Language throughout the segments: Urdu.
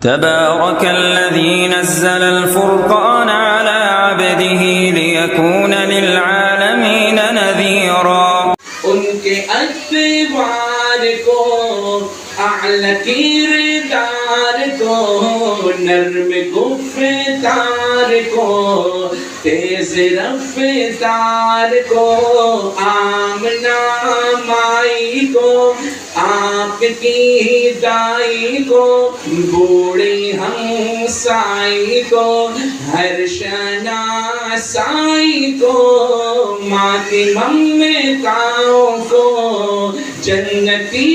تبارك الذي نزل الفرقان على عبده ليكون للعالمین نذیرا۔ ان کے اتبار کو، اعلی کردار کو، نرم گفتار کو، تیز رفتار کو، آمنہ مائی کو، آپ کی دائی کو، بوڑھی ہمسائی کو، ہر شناسائی کو، ماں کی ممتاؤں کو، جنتی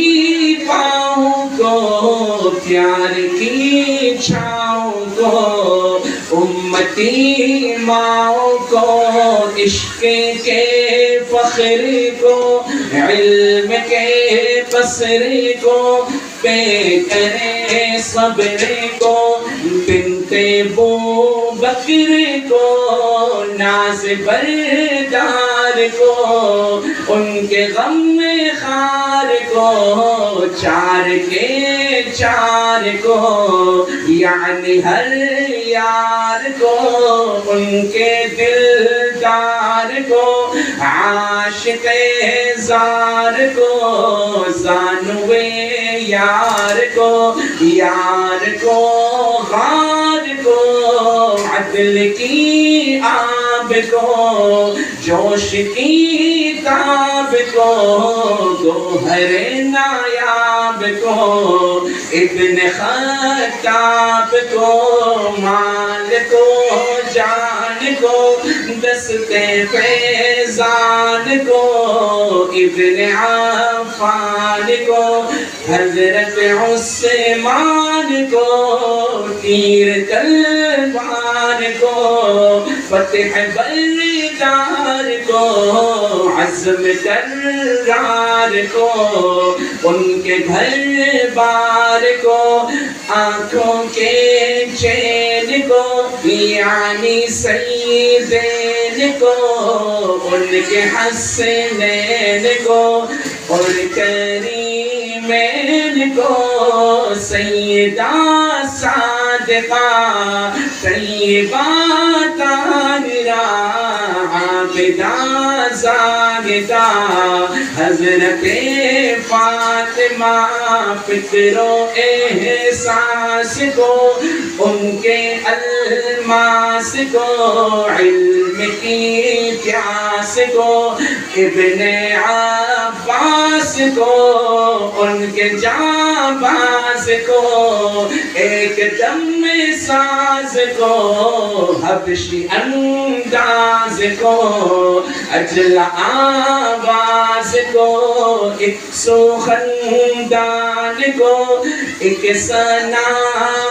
پاؤں کو، پیار کی چھاؤں کو، امتی ماؤں کو، عشق کے فخر کو، علم کے قصر کو، پہ کرے صبر کو، بنت بو بکر کو، ناز بردار کو، ان کے غم خار کو، چار کے چار کو، یعنی ہر یار کو، ان کے دلدار کو، عاشق زار کو، زانوے یار کو، یار کو غار کو، عدل کی آب کو، جوش کی تاب کو، گوہر نایاب کو، ابن خطاب کو، مال کو، جان کو، دست فیضان کو، ابن عفان کو، حضرت عثمان کو، تیر تلوار کو، فتح بردار کو، عزم کرار کو، ان کے گھر بار کو، آنکھوں کے چین کو، یعنی سیدین کو، ان کے حسنین کو، اور کریمین کو، سیدہ صادقہ طیبہ طاہرہ عابدہ زاہدہ، حضرت فاطمہ فکر و احساس کو، ان کے الماس کو، علم کی پیاس کو، ابن عباس کو، ان کے جانباز کو، ایک دم ساز کو، حبشی انداز کو، اجل آواز کو، ایک سخندان کو، ایک ثنا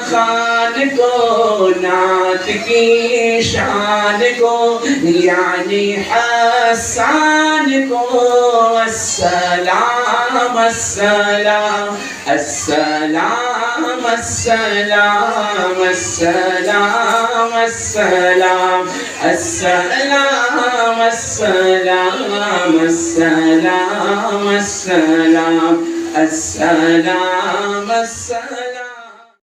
خان کو، نعت کی شان کو، یعنی حسان کو، السلام السلام السلام السلام السلام السلام السلام السلام السلام السلام السلام السلام